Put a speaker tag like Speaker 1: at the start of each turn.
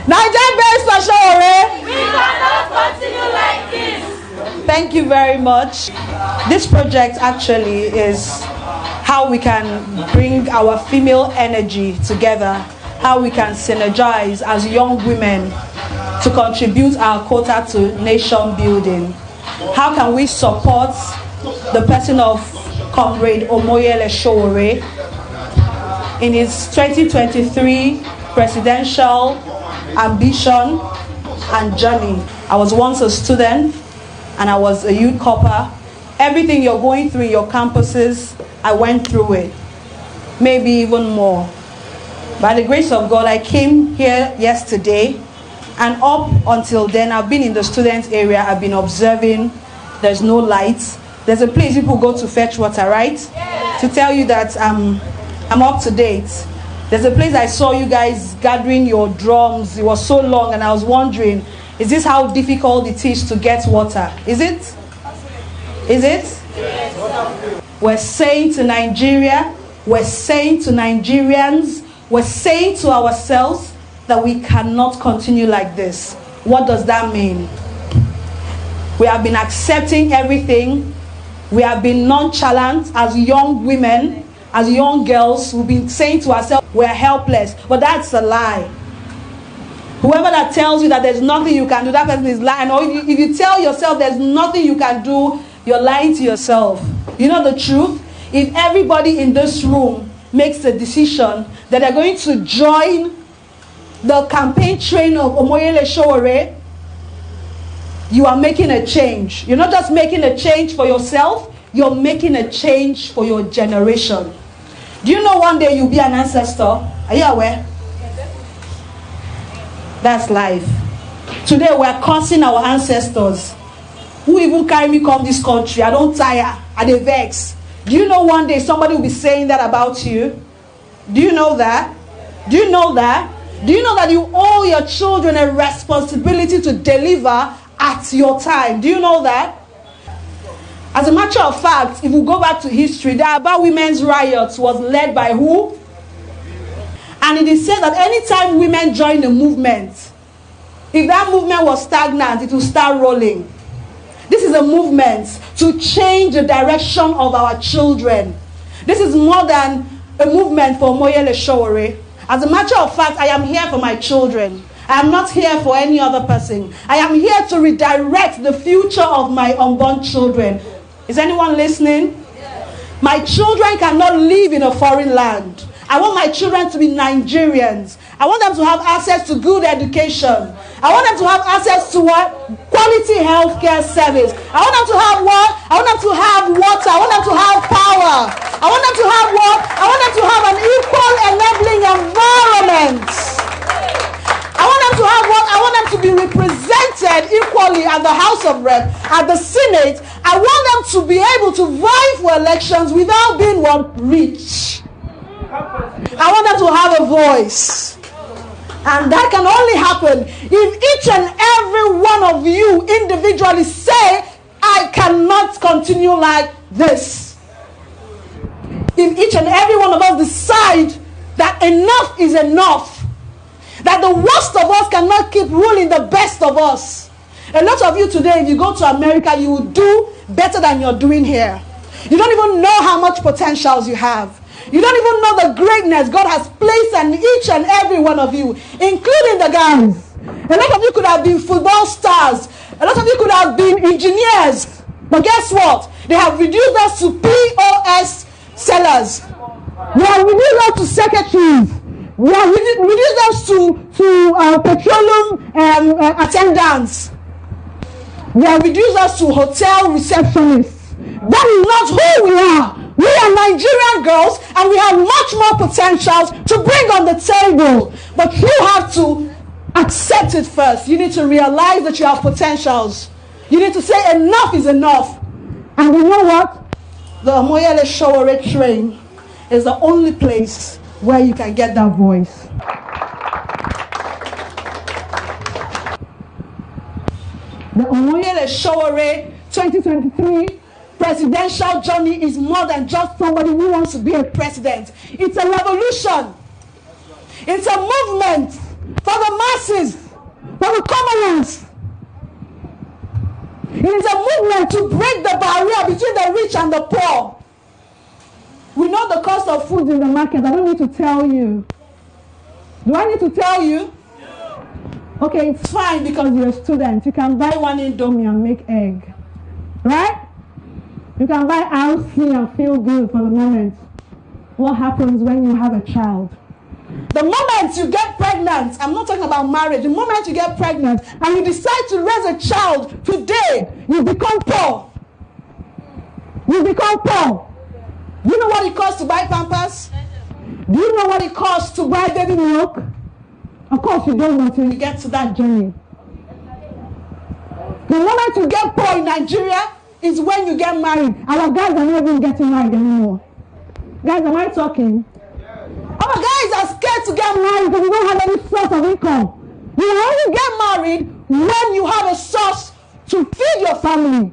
Speaker 1: Niger-based Oshowore.
Speaker 2: We cannot continue like this.
Speaker 1: Thank you very much. This project actually is how we can bring our female energy together, how we can synergize as young women to contribute our quota to nation building. How can we support the person of Comrade Omoyele Sowore in his 2023 presidential ambition and journey? I was once a student and I was a youth corper. Everything you're going through in your campuses, I went through it. Maybe even more. By the grace of God, I came here yesterday, and up until then, I've been in the student area. I've been observing. There's no lights. There's a place people go to fetch water, right? Yeah. To tell you that I'm up to date. There's a place I saw you guys gathering your drums. It was so long, and I was wondering, is this how difficult it is to get water? Is it? Is it? Yes. We're saying to Nigeria, we're saying to Nigerians, we're saying to ourselves that we cannot continue like this. What does that mean? We have been accepting everything. We have been nonchalant as young women, as young girls. We've been saying to ourselves, we're helpless. But that's a lie. Whoever that tells you that there's nothing you can do, that person is lying. Or if you tell yourself there's nothing you can do, you're lying to yourself. You know the truth? If everybody in this room makes the decision that they're going to join the campaign train of Omoyele Sowore, you are making a change. You're not just making a change for yourself, you're making a change for your generation. Do you know one day you'll be an ancestor? Are you aware? That's life. Today we're cursing our ancestors. Who even carry me come this country? I don't tire. I dey vex. Do you know one day somebody will be saying that about you? Do you know that? Do you know that? Do you know that you owe your children a responsibility to deliver at your time? Do you know that? As a matter of fact, if we go back to history, the Aba Women's Riots was led by who? And it is said that anytime women join a movement, if that movement was stagnant, it will start rolling. This is a movement to change the direction of our children. This is more than a movement for Omoyele Sowore. As a matter of fact, I am here for my children. I am not here for any other person. I am here to redirect the future of my unborn children. Is anyone listening? Yes. My children cannot live in a foreign land. I want my children to be Nigerians. I want them to have access to good education. I want them to have access to what? Quality healthcare service. I want them to have what? I want them to have water. I want them to have power. I want them to have what? I want them to have an equal enabling environment. I want them to have what? I want them to be represented equally at the House of Rep, at the Senate. I want them to be able to vie for elections without being what? Rich. I want them to have a voice. And that can only happen if each and every one of you individually say, I cannot continue like this. If each and every one of us decide that enough is enough, that the worst of us cannot keep ruling the best of us. A lot of you today, if you go to America, you will do better than you're doing here. You don't even know how much potentials you have. You don't even know the greatness God has placed in each and every one of you, including the guys. A lot of you could have been football stars. A lot of you could have been engineers. But guess what? They have reduced us to POS sellers. They have reduced us to secretaries. We have reduced us to petroleum attendants. They have reduced us to hotel receptionists. That is not who we are. We are Nigerian girls, and we have much more potentials to bring on the table. But you have to accept it first. You need to realize that you have potentials. You need to say enough is enough. And you know what? The Omoyele Sowore train is the only place where you can get that voice. The Omoyele Sowore 2023 presidential journey is more than just somebody who wants to be a president. It's a revolution. It's a movement for the masses, for the commoners. It is a movement to break the barrier between the rich and the poor. We know the cost of food in the market. I don't need to tell you. Do I need to tell you? Okay, it's fine because you're a student. You can buy one Indomie and make egg. Right? You can buy RC and feel good for the moment. What happens when you have a child? The moment you get pregnant, I'm not talking about marriage, the moment you get pregnant and you decide to raise a child today, you become poor. You become poor. Do you know what it costs to buy Pampers? Do you know what it costs to buy baby milk? Of course you don't want to get to that journey. The moment you get poor in Nigeria is when you get married. Our guys are not even getting married anymore. Guys, am I talking? Our guys are scared to get married because you don't have any source of income. You only get married when you have a source to feed your family.